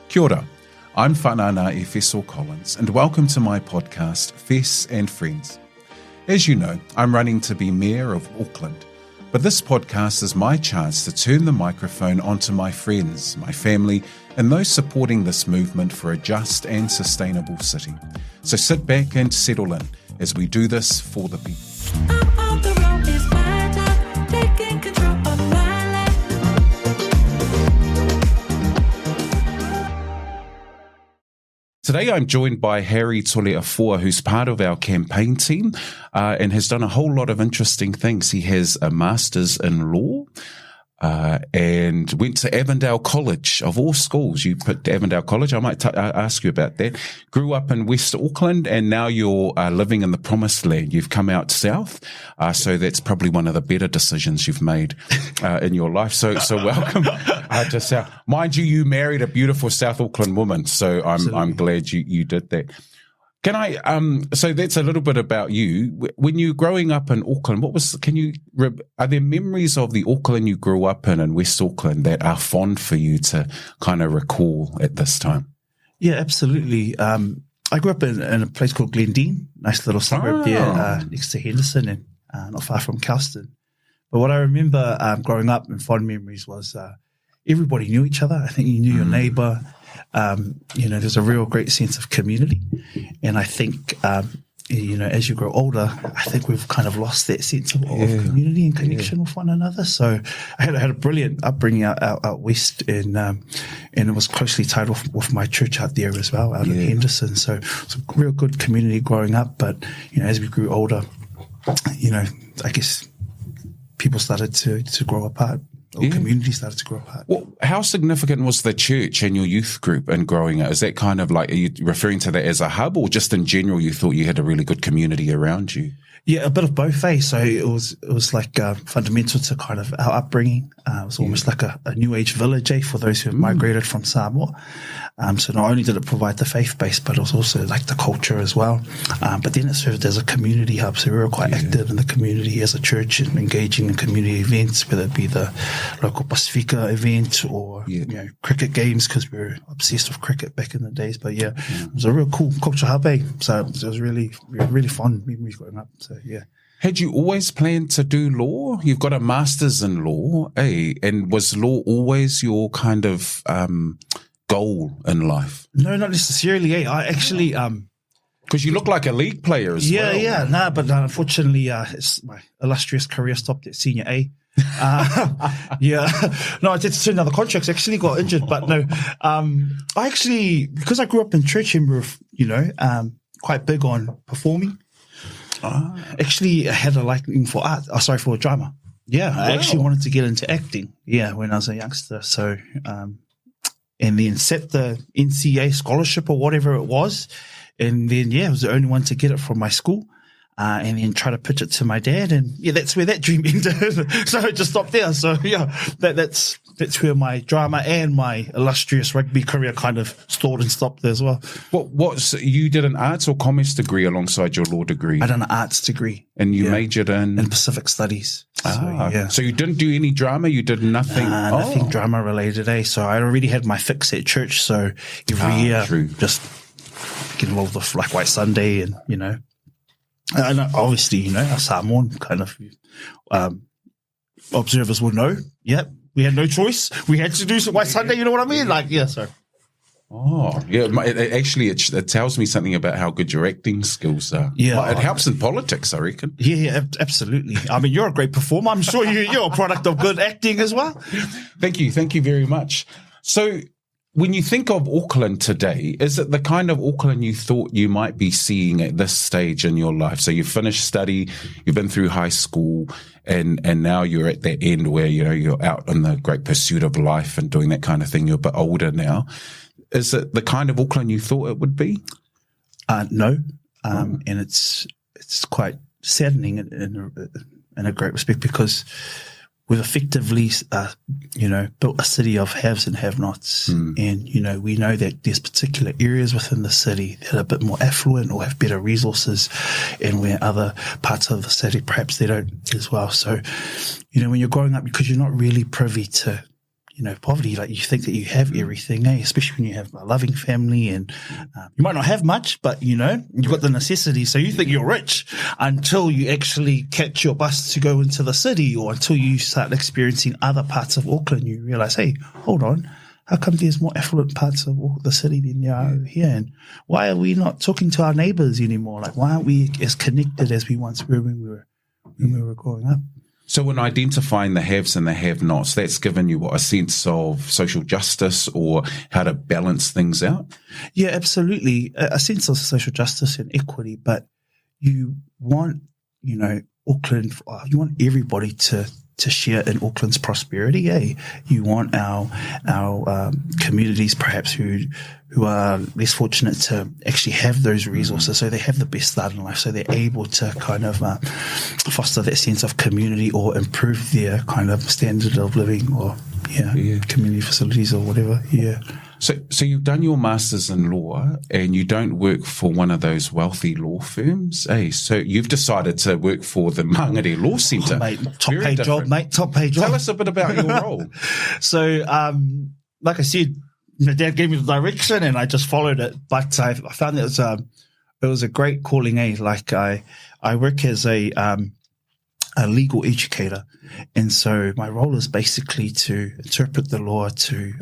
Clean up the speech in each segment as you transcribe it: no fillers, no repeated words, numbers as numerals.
Kia ora, I'm whanana Efeso Collins, and welcome to my podcast, Fes and Friends. As you know, I'm running to be Mayor of Auckland, but this podcast is my chance to turn the microphone onto my friends, my family, and those supporting this movement for a just and sustainable city. So sit back and settle in as we do this for the people. Today I'm joined by Harry Toleafoa, who's part of our campaign team and has done a whole lot of interesting things. He has a master's in law and went to Avondale College, of all schools. You picked Avondale College. I might ask you about that. Grew up in West Auckland and now you're living in the promised land. You've come out south, so that's probably one of the better decisions you've made in your life. So welcome to South. Mind you, you married a beautiful South Auckland woman, so I'm glad you did that. Can I, so that's a little bit about you. When you were growing up in Auckland, are there memories of the Auckland you grew up in West Auckland that are fond for you to kind of recall at this time? Yeah, absolutely. I grew up in a place called Glendine, nice little suburb there next to Henderson and not far from Kelston. But what I remember growing up in fond memories was everybody knew each other. I think you knew your neighbour. There's a real great sense of community. And I think, as you grow older, I think we've kind of lost that sense of community and connection with one another. So I had a brilliant upbringing out west, and it was closely tied with my church out there as well, out in Henderson. So it's a real good community growing up. But, as we grew older, I guess people started to grow apart. Community started to grow apart. Well, how significant was the church and your youth group in growing up? Is that kind of like, are you referring to that as a hub, or just in general you thought you had a really good community around you? Yeah, a bit of both, eh? So it was like fundamental to kind of our upbringing. It was almost like a new age village, for those who have migrated from Samoa. So not only did it provide the faith base, but it was also like the culture as well. But then it served as a community hub. So we were quite active in the community as a church and engaging in community events, whether it be the local Pacifica event or cricket games, because we were obsessed with cricket back in the days. But it was a real cool culture hub, eh? So it was really fun memories growing up. So yeah. Had you always planned to do law? You've got a master's in law, eh? And was law always your kind of goal in life? No, not necessarily, eh? I actually because you look like a league player as well. But unfortunately, my illustrious career stopped at senior A. No, I did turn another contract. Actually got injured, but no. I actually, because I grew up in church and we were, quite big on performing. Actually, I had a liking for art. For drama. Yeah, wow. I actually wanted to get into acting. Yeah, when I was a youngster. So, and then set the NCA scholarship or whatever it was, and then I was the only one to get it from my school. And then try to pitch it to my dad, and that's where that dream ended. So it just stopped there. So that's where my drama and my illustrious rugby career kind of stalled and stopped there as well. You did an arts or commerce degree alongside your law degree? I did an arts degree. And you majored in Pacific Studies. So you didn't do any drama? You did nothing? Nothing drama related, eh? So I already had my fix at church. So every year, just get involved with like White Sunday and, and obviously, a Samoan kind of observers will know. Yep, we had no choice. We had to do some White Sunday. You know what I mean? It tells me something about how good your acting skills are. Yeah, it helps in politics, I reckon. Yeah, absolutely. I mean, you're a great performer. I'm sure you're a product of good acting as well. Thank you very much. So, when you think of Auckland today, is it the kind of Auckland you thought you might be seeing at this stage in your life? So you've finished study, you've been through high school, and now you're at that end where, you're out in the great pursuit of life and doing that kind of thing. You're a bit older now. Is it the kind of Auckland you thought it would be? No. And it's quite saddening in a great respect, because we've effectively, built a city of haves and have-nots. And, we know that there's particular areas within the city that are a bit more affluent or have better resources, and where other parts of the city, perhaps they don't as well. So, when you're growing up, because you're not really privy to, poverty, like you think that you have everything, especially when you have a loving family and you might not have much, but you've got the necessities. So you think you're rich until you actually catch your bus to go into the city, or until you start experiencing other parts of Auckland. You realize, hey, hold on, how come there's more affluent parts of the city than there are over here? And why are we not talking to our neighbors anymore? Like, why aren't we as connected as we once were when we were growing up? So when identifying the haves and the have-nots, that's given you a sense of social justice or how to balance things out? Yeah, absolutely. A sense of social justice and equity, but you want, Auckland, you want everybody to share in Auckland's prosperity. You want our communities perhaps who are less fortunate to actually have those resources, so they have the best start in life, so they're able to kind of foster that sense of community or improve their kind of standard of living, or community facilities or whatever. So you've done your Masters in Law and you don't work for one of those wealthy law firms, So you've decided to work for the Māngere Law Centre. Oh, mate, top paid job. Tell us a bit about your role. So, like I said, my dad gave me the direction and I just followed it. But I found that it was a great calling, Like I work as a legal educator. And so my role is basically to interpret the law, to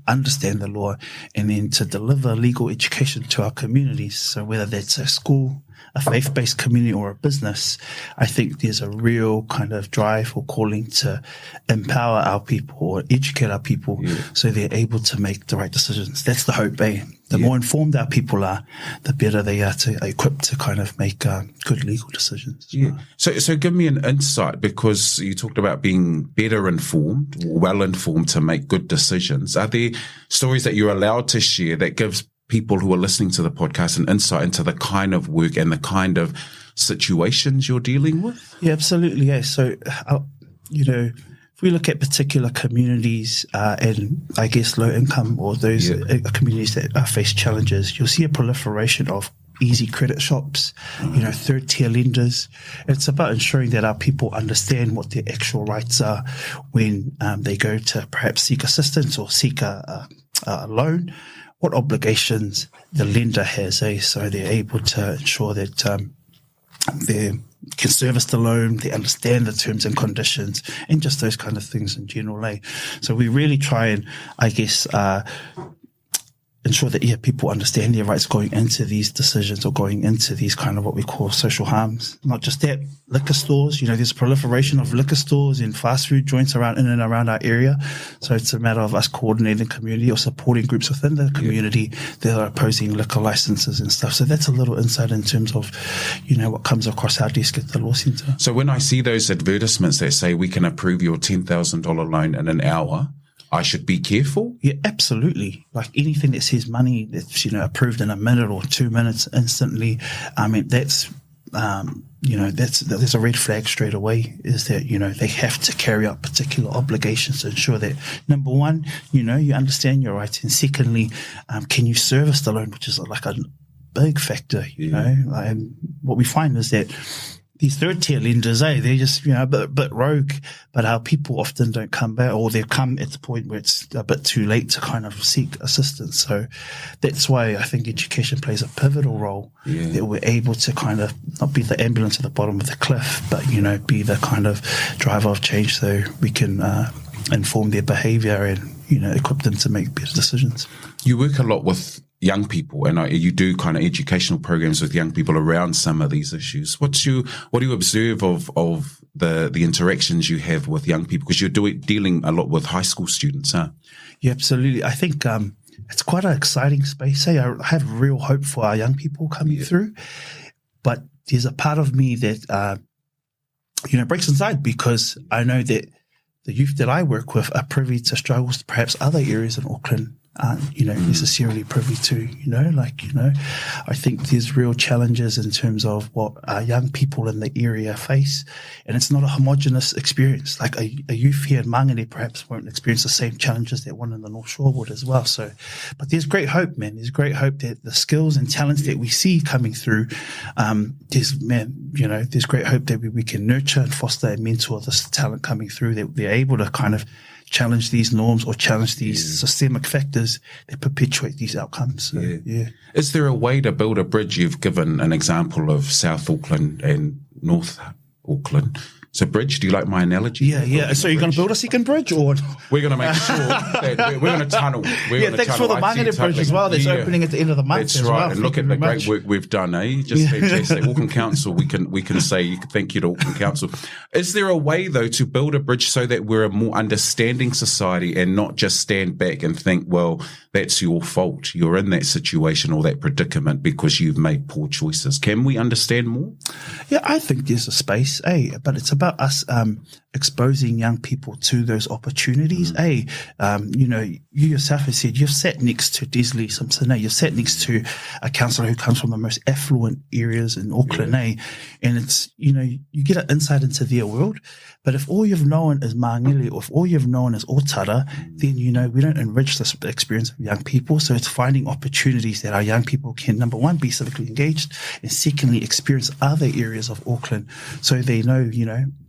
understand the law, and then to deliver legal education to our communities. So whether that's a school, a faith-based community, or a business, I think there's a real kind of drive or calling to empower our people or educate our people so they're able to make the right decisions. That's the hope, The more informed our people are, the better they are equipped to kind of make good legal decisions. Yeah. So give me an insight, because you talked about being better informed, well informed to make good decisions. Are there stories that you're allowed to share that gives people who are listening to the podcast an insight into the kind of work and the kind of situations you're dealing with? Yeah, absolutely. Yeah. So, if we look at particular communities and I guess low income or those communities that face challenges, you'll see a proliferation of easy credit shops, third tier lenders. It's about ensuring that our people understand what their actual rights are when they go to perhaps seek assistance or seek a loan, what obligations the lender has, so they're able to ensure that they can service the loan, they understand the terms and conditions, and just those kind of things in general. So we really try and, I guess, ensure that people understand their rights going into these decisions or going into these kind of what we call social harms. Not just that, liquor stores, there's a proliferation of liquor stores and fast food joints in and around our area. So it's a matter of us coordinating the community or supporting groups within the community that are opposing liquor licenses and stuff. So that's a little insight in terms of, what comes across our desk at the law centre. So when I see those advertisements that say we can approve your $10,000 loan in an hour, I should be careful? Yeah, absolutely. Like anything that says money that's, approved in a minute or 2 minutes instantly, I mean, that's a red flag straight away, is that, they have to carry out particular obligations to ensure that, number one, you understand your rights. And secondly, can you service the loan, which is like a big factor, and what we find is that these third tier lenders, they're just, a bit rogue, but our people often don't come back, or they come at the point where it's a bit too late to kind of seek assistance. So that's why I think education plays a pivotal role, that we're able to kind of not be the ambulance at the bottom of the cliff, but, be the kind of driver of change so we can inform their behavior and, equip them to make better decisions. You work a lot with young people, and you do kind of educational programs with young people around some of these issues. What do you observe of the interactions you have with young people? Because you're dealing a lot with high school students, huh? Yeah, absolutely. I think it's quite an exciting space. I have real hope for our young people coming through, but there's a part of me that breaks inside, because I know that the youth that I work with are privy to struggles that perhaps other areas in Auckland aren't, necessarily privy to, I think there's real challenges in terms of what our young people in the area face. And it's not a homogenous experience. Like a youth here in Māngere perhaps won't experience the same challenges that one in the North Shore would as well. So, but there's great hope, man. There's great hope that the skills and talents that we see coming through, there's great hope that we can nurture and foster and mentor this talent coming through, that they're able to kind of challenge these norms or challenge these systemic factors that perpetuate these outcomes. So, Is there a way to build a bridge? You've given an example of South Auckland and North Auckland. So bridge, do you like my analogy? Yeah. So you're going to build a second bridge, or we're going to make sure that we're going to tunnel. Thanks for the Māngere bridge as well. That's opening at the end of the month. That's as right. Well. And look at the great work we've done, Just fantastic. Auckland Council, we can say thank you to Auckland Council. Is there a way though to build a bridge so that we're a more understanding society and not just stand back and think, well, that's your fault. You're in that situation or that predicament because you've made poor choices. Can we understand more? Yeah, I think there's a space, but it's about us exposing young people to those opportunities. You yourself have said you've sat next to Desley Simpson. You've sat next to a councillor who comes from the most affluent areas in Auckland. And it's, you get an insight into their world. But if all you've known is Māngere, or if all you've known is Ōtara, then, we don't enrich this experience of young people. So it's finding opportunities that our young people can, number one, be civically engaged, and secondly, experience other areas of Auckland so they know,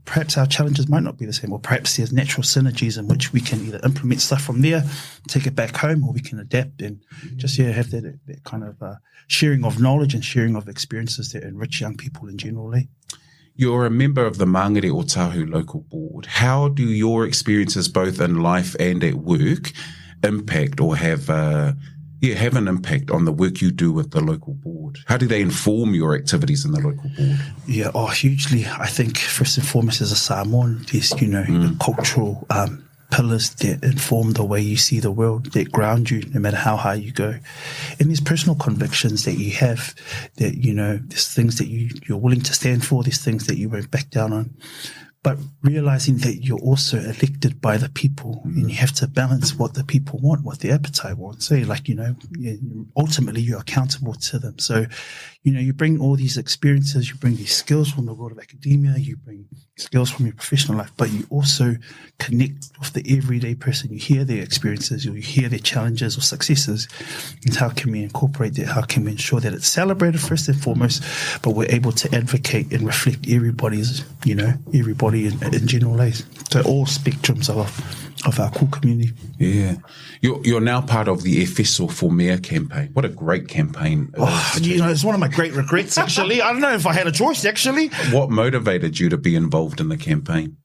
perhaps our challenges might not be the same, or perhaps there's natural synergies in which we can either implement stuff from there, take it back home, or we can adapt and just have that kind of sharing of knowledge and sharing of experiences that enrich young people in general. You're a member of the Māngere-Ōtāhuhu Local Board. How do your experiences both in life and at work impact or have an impact on the work you do with the local board? How do they inform your activities in the local board? Yeah, hugely. I think first and foremost as a Samoan, there's, the cultural pillars that inform the way you see the world, that ground you no matter how high you go. And there's personal convictions that you have that, there's things that you're willing to stand for, there's things that you won't back down on. But realizing that you're also elected by the people and you have to balance what the people want, what their appetite wants. So ultimately you're accountable to them. So, you bring all these experiences, you bring these skills from the world of academia, you bring skills from your professional life, but you also connect with the everyday person. You hear their experiences, or you hear their challenges or successes. And how can we incorporate that? How can we ensure that it's celebrated first and foremost, but we're able to advocate and reflect everybody's, everybody in general ways. So all spectrums of our cool community. Yeah. You're now part of the Efeso for Mayor campaign. What a great campaign. It's one of my great regrets, actually. I don't know if I had a choice, actually. What motivated you to be involved in the campaign?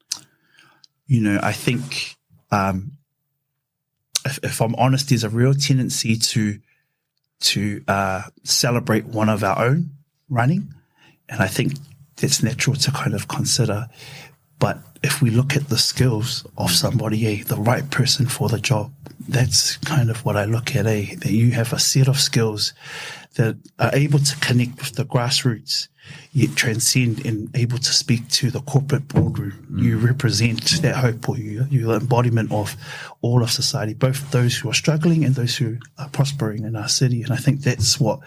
I think, if I'm honest, there's a real tendency to celebrate one of our own running. And I think that's natural to kind of consider. But if we look at the skills of somebody, the right person for the job, that's kind of what I look at, that you have a set of skills that are able to connect with the grassroots, yet transcend and able to speak to the corporate boardroom. You represent that hope, or you're the embodiment of all of society, both those who are struggling and those who are prospering in our city. And I think that's what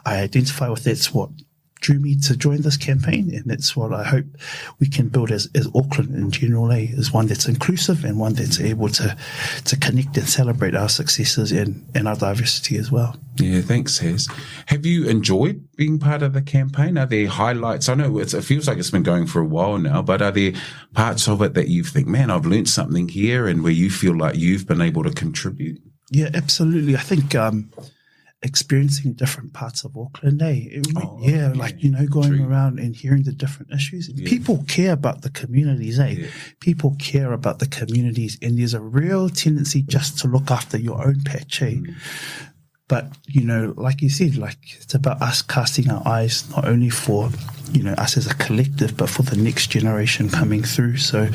I identify with. That's what drew me to join this campaign, and that's what I hope we can build as Auckland in general, is one that's inclusive and one that's able to connect and celebrate our successes and our diversity as well. Yeah, thanks, Hez. Have you enjoyed being part of the campaign? Are there highlights? I know it feels like it's been going for a while now, but are there parts of it that you think, man, I've learned something here, and where you feel like you've been able to contribute? Yeah, absolutely. I think experiencing different parts of Auckland, going around and hearing the different issues. People care about the communities, People care about the communities, and there's a real tendency just to look after your own patch, But, like you said, it's about us casting our eyes not only for, us as a collective, but for the next generation coming through. So,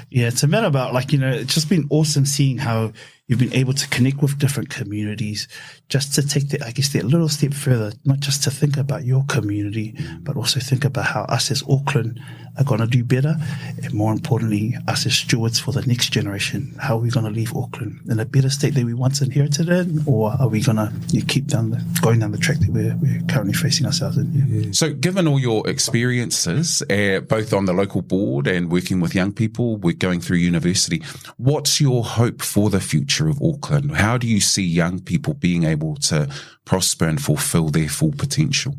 it's a matter about, it's just been awesome seeing how you've been able to connect with different communities, just to take that little step further, not just to think about your community, but also think about how us as Auckland are going to do better, and more importantly, us as stewards for the next generation. How are we going to leave Auckland in a better state that we once inherited in, or are we going to keep going down the track that we're currently facing ourselves in? Yeah. So given all your experiences, both on the local board and working with young people, we're going through university, what's your hope for the future of Auckland? How do you see young people being able to prosper and fulfill their full potential?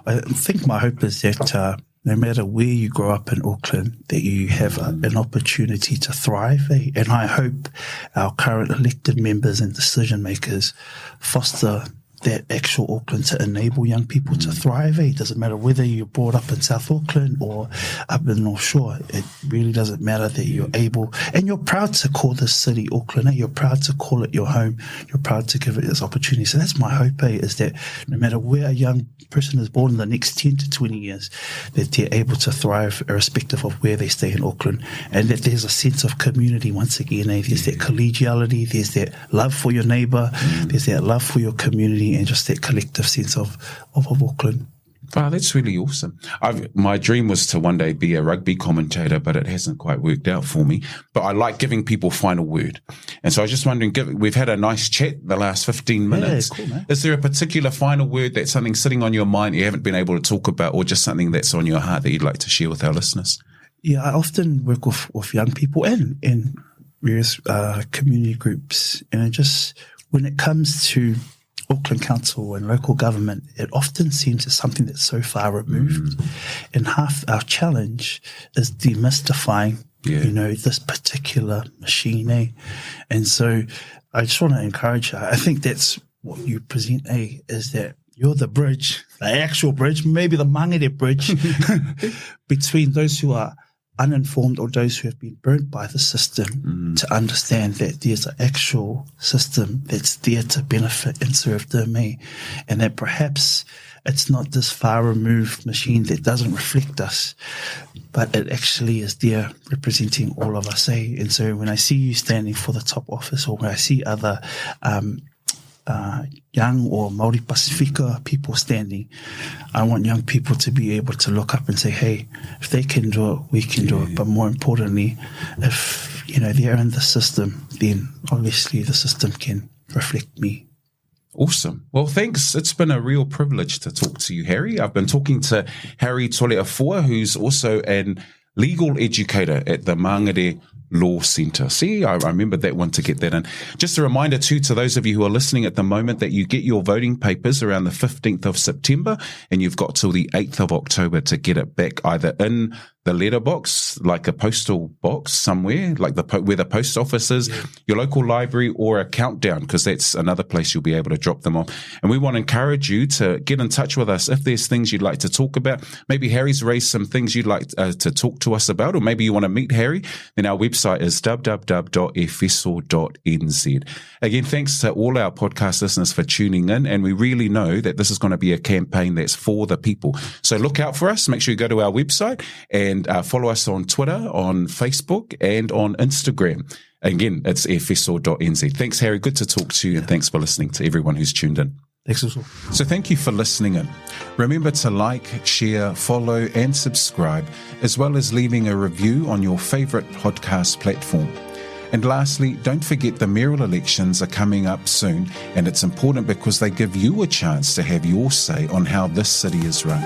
I think my hope is that no matter where you grow up in Auckland, that you have an opportunity to thrive. And I hope our current elected members and decision makers foster that actual Auckland to enable young people to thrive. It doesn't matter whether you're brought up in South Auckland or up in the North Shore. It really doesn't matter that you're able, and you're proud to call this city Auckland. You're proud to call it your home. You're proud to give it this opportunity. So that's my hope, is that no matter where a young person is born in the next 10 to 20 years, that they're able to thrive irrespective of where they stay in Auckland, and that there's a sense of community once again. There's that collegiality, there's that love for your neighbour, there's that love for your community, and just that collective sense of Auckland. Wow, that's really awesome. My dream was to one day be a rugby commentator, but it hasn't quite worked out for me. But I like giving people final word. And so I was just wondering, we've had a nice chat the last 15 minutes. Yeah, cool, man. Is there a particular final word that's something sitting on your mind you haven't been able to talk about, or just something that's on your heart that you'd like to share with our listeners? Yeah, I often work with young people and various community groups. And just when it comes to Auckland Council and local government, it often seems as something that's so far removed. And half our challenge is demystifying, this particular machine. And so I just want to encourage you. I think that's what you present, is that you're the bridge, the actual bridge, maybe the Māngere bridge between those who are uninformed or those who have been burnt by the system to understand that there's an actual system that's there to benefit and serve them, and that perhaps it's not this far removed machine that doesn't reflect us, but it actually is there representing all of us. And so when I see you standing for the top office, or when I see other young or Māori Pasifika people standing, I want young people to be able to look up and say, hey, if they can do it, we can do it. But more importantly, if they're in the system, then obviously the system can reflect me. Awesome. Well, thanks. It's been a real privilege to talk to you, Harry. I've been talking to Harry Toleafoa, who's also an legal educator at the Māngere Law Centre. See, I remember that one to get that in. Just a reminder too, to those of you who are listening at the moment, that you get your voting papers around the 15th of September, and you've got till the 8th of October to get it back, either in the letterbox, like a postal box somewhere, like where the post office is, your local library, or a countdown, because that's another place you'll be able to drop them off. And we want to encourage you to get in touch with us if there's things you'd like to talk about. Maybe Harry's raised some things you'd like to talk to us about, or maybe you want to meet Harry. Then our website is www.efeso.nz. Again, thanks to all our podcast listeners for tuning in, and we really know that this is going to be a campaign that's for the people. So look out for us. Make sure you go to our website and follow us on Twitter, on Facebook, and on Instagram. Again, it's efeso.nz. Thanks, Harry. Good to talk to you, and thanks for listening to everyone who's tuned in. Thanks also. So thank you for listening in. Remember to like, share, follow, and subscribe, as well as leaving a review on your favourite podcast platform. And lastly, don't forget the mayoral elections are coming up soon, and it's important because they give you a chance to have your say on how this city is run.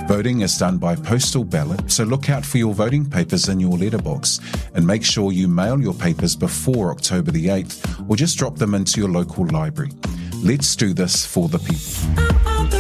Voting is done by postal ballot, so look out for your voting papers in your letterbox, and make sure you mail your papers before October the 8th, or just drop them into your local library. Let's do this for the people.